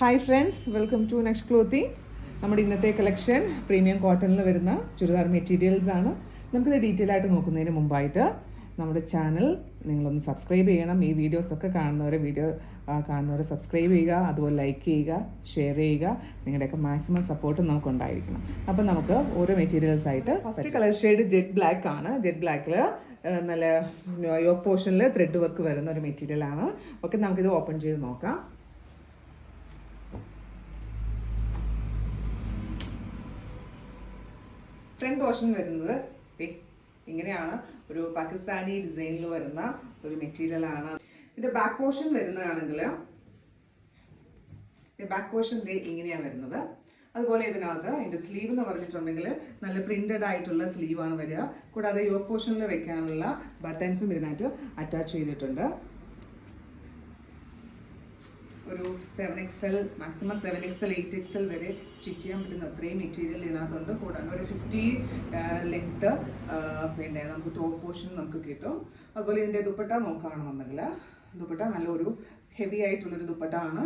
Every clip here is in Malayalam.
Hi friends, welcome to next clothing. നമ്മുടെ ഇന്നത്തെ കളക്ഷൻ പ്രീമിയം കോട്ടണിൽ വരുന്ന ചുരിദാർ മെറ്റീരിയൽസ് ആണ്. നമുക്കിത് ഡീറ്റെയിൽ ആയിട്ട് നോക്കുന്നതിന് മുമ്പായിട്ട് നമ്മുടെ ചാനൽ നിങ്ങളൊന്ന് സബ്സ്ക്രൈബ് ചെയ്യണം. ഈ വീഡിയോസൊക്കെ കാണുന്നവരെ സബ്സ്ക്രൈബ് ചെയ്യുക, അതുപോലെ ലൈക്ക് ചെയ്യുക, ഷെയർ ചെയ്യുക. നിങ്ങളുടെയൊക്കെ മാക്സിമം സപ്പോർട്ട് നമുക്കുണ്ടായിരിക്കണം. അപ്പം നമുക്ക് ഓരോ മെറ്റീരിയൽസ് ആയിട്ട് first colour shade jet black ആണ്. ജെറ്റ് ബ്ലാക്കിൽ നല്ല യോക്ക് പോർഷനിൽ ത്രെഡ് വർക്ക് വരുന്ന ഒരു മെറ്റീരിയലാണ്. ഓക്കെ, നമുക്കിത് ഓപ്പൺ ചെയ്ത് നോക്കാം. ഫ്രണ്ട് പോർഷൻ വരുന്നത് ഇങ്ങനെയാണ്, ഒരു പാകിസ്ഥാനി ഡിസൈനിൽ വരുന്ന ഒരു മെറ്റീരിയലാണ്. ഇതിന്റെ ബാക്ക് പോർഷൻ വരുന്നതാണെങ്കിൽ ബാക്ക് പോർഷൻ ഇങ്ങനെയാണ് വരുന്നത്. അതുപോലെ ഇതിനകത്ത് ഇതിന്റെ സ്ലീവ് എന്ന് പറഞ്ഞിട്ടുണ്ടെങ്കിൽ നല്ല പ്രിന്റഡ് ആയിട്ടുള്ള സ്ലീവാണ് വരിക. കൂടാതെ യോക്ക് പോർഷനിൽ വെക്കാനുള്ള ബട്ടൺസും ഇതിനകത്ത് അറ്റാച്ച് ചെയ്തിട്ടുണ്ട്. ഒരു 7XL, മാക്സിമം 7XL, 8XL വരെ സ്റ്റിച്ച് ചെയ്യാൻ പറ്റുന്ന അത്രയും മെറ്റീരിയൽ ഇതിനകത്തുണ്ട്. കൂടാതെ ഒരു 50 ലെങ്ത്ത് പിന്നെ നമുക്ക് ടോപ്പ് പോർഷൻ നമുക്ക് കിട്ടും. അതുപോലെ ഇതിൻ്റെ ദുപ്പട്ട നോക്കുകയാണെന്നുണ്ടെങ്കിൽ ദുപ്പട്ട നല്ലൊരു ഹെവി ആയിട്ടുള്ളൊരു ദുപ്പട്ട ആണ്.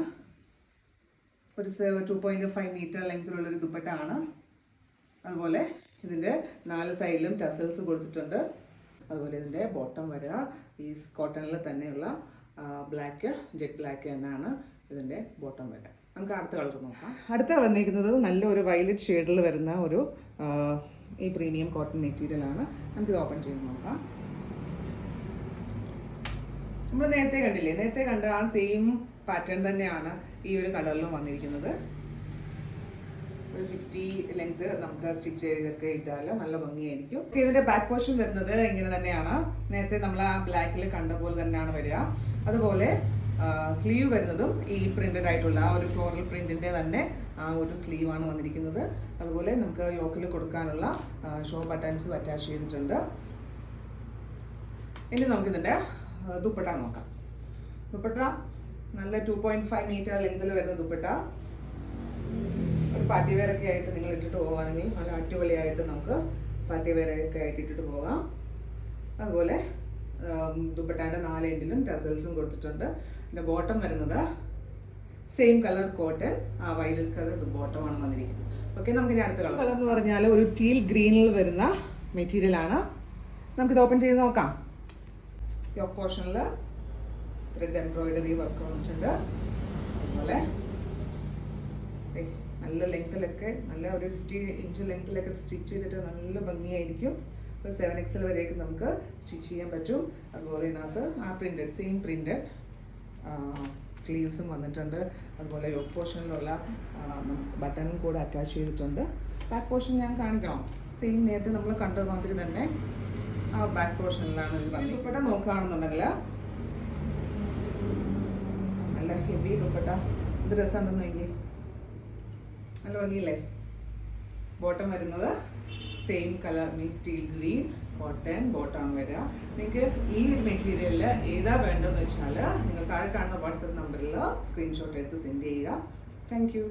ഒരു 2.5 മീറ്റർ ലെങ്ത്തിലുള്ളൊരു ദുപ്പട്ട ആണ്. അതുപോലെ ഇതിൻ്റെ 4 സൈഡിലും ടസൽസ് കൊടുത്തിട്ടുണ്ട്. അതുപോലെ ഇതിൻ്റെ ബോട്ടം വരിക ഈ കോട്ടണിൽ തന്നെയുള്ള ബ്ലാക്ക്, ജെറ്റ് ബ്ലാക്ക് തന്നെയാണ് ഇതിൻ്റെ ബോട്ടം വരിക. നമുക്ക് അടുത്ത കളർ നോക്കാം. അടുത്ത വന്നിരിക്കുന്നത് നല്ലൊരു വയലറ്റ് ഷെയ്ഡിൽ വരുന്ന ഒരു ഈ പ്രീമിയം കോട്ടൺ മെറ്റീരിയലാണ്. നമുക്കിത് ഓപ്പൺ ചെയ്ത് നോക്കാം. നമ്മൾ നേരത്തെ കണ്ടില്ലേ, നേരത്തെ കണ്ട ആ സെയിം പാറ്റേൺ തന്നെയാണ് ഈ ഒരു കളറിലും വന്നിരിക്കുന്നത്. ഒരു 50 ലെങ്ത് നമുക്ക് സ്റ്റിച്ച് ചെയ്തൊക്കെ ഇട്ടാൽ നല്ല ഭംഗിയായിരിക്കും. ഇതിന്റെ ബാക്ക് പോർഷൻ വരുന്നത് ഇങ്ങനെ തന്നെയാണ്. നേരത്തെ നമ്മൾ ആ ബ്ലാക്കിൽ കണ്ട പോലെ തന്നെയാണ് വരിക. അതുപോലെ സ്ലീവ് വരുന്നതും ഈ പ്രിന്റഡ് ആയിട്ടുള്ള ആ ഒരു ഫ്ലോറൽ പ്രിന്റിന്റെ തന്നെ ആ ഒരു സ്ലീവാണ് വന്നിരിക്കുന്നത്. അതുപോലെ നമുക്ക് യോക്കിൽ കൊടുക്കാനുള്ള ഷോ ബട്ടൺസും അറ്റാച്ച് ചെയ്തിട്ടുണ്ട്. ഇനി നമുക്കിതിന്റെ ദുപ്പട്ട നോക്കാം. ദുപ്പട്ട നല്ല 2.5 മീറ്റർ ലെങ്തിൽ വരുന്ന ദുപ്പട്ട. ഒരു പാർട്ടി വെയർ ഒക്കെ ആയിട്ട് നിങ്ങൾ ഇട്ടിട്ട് പോവുകയാണെങ്കിൽ നല്ല അടിപൊളിയായിട്ട് നമുക്ക് പാർട്ടി വെയർ ഒക്കെ ആയിട്ട് ഇട്ടിട്ട് പോകാം. അതുപോലെ ദുപ്പട്ടാൻ്റെ 4 എൻഡിലും ടസൽസും കൊടുത്തിട്ടുണ്ട്. പിന്നെ ബോട്ടം വരുന്നത് സെയിം കളർ കോട്ടൺ, ആ വയലറ്റ് കളർ ബോട്ടമാണ് വന്നിരിക്കുന്നത്. ഓക്കെ, നമുക്കിനി അടുത്ത കളർ എന്ന് പറഞ്ഞാൽ ഒരു ടീൽ ഗ്രീനിൽ വരുന്ന മെറ്റീരിയലാണ്. നമുക്കിത് ഓപ്പൺ ചെയ്ത് നോക്കാം. യോക്ക് പോർഷനിൽ ത്രെഡ് എംബ്രോയിഡറി വർക്ക് വന്നിട്ടുണ്ട്. അതുപോലെ നല്ല ലെങ്ത്തിലൊക്കെ നല്ല ഒരു 50 ഇഞ്ച് ലെങ്ത്തിലൊക്കെ സ്റ്റിച്ച് ചെയ്തിട്ട് നല്ല ഭംഗിയായിരിക്കും. ഇപ്പോൾ 7XL വരെയൊക്കെ നമുക്ക് സ്റ്റിച്ച് ചെയ്യാൻ പറ്റും. അതുപോലെ ഇതിനകത്ത് ആ പ്രിന്റഡ് സെയിം പ്രിന്റഡ് സ്ലീവ്സും വന്നിട്ടുണ്ട്. അതുപോലെ യോക്ക് പോർഷനിലുള്ള ബട്ടണും കൂടെ അറ്റാച്ച് ചെയ്തിട്ടുണ്ട്. ബാക്ക് പോർഷൻ ഞാൻ കാണിക്കണം. സെയിം നേരത്തെ നമ്മൾ കണ്ട മാതിരി തന്നെ ആ ബാക്ക് പോർഷനിലാണ് ഇത് വന്നത്. ദുപ്പട്ട നോക്കുകയാണെന്നുണ്ടെങ്കിൽ നല്ല ഹെവി ദുപ്പട്ട, ഇത് രസമുണ്ടെന്ന് നോക്കി, നല്ല ഭംഗിയില്ലേ. ബോട്ടം വരുന്നത് same colour, means steel green cotton bottom വരിക. നിങ്ങൾക്ക് ഈ മെറ്റീരിയലിൽ ഏതാ വേണ്ടതെന്ന് വെച്ചാൽ നിങ്ങൾ താഴെ കാണുന്ന വാട്സപ്പ് നമ്പറിൽ സ്ക്രീൻഷോട്ട് എടുത്ത് സെൻഡ് ചെയ്യുക. Thank you.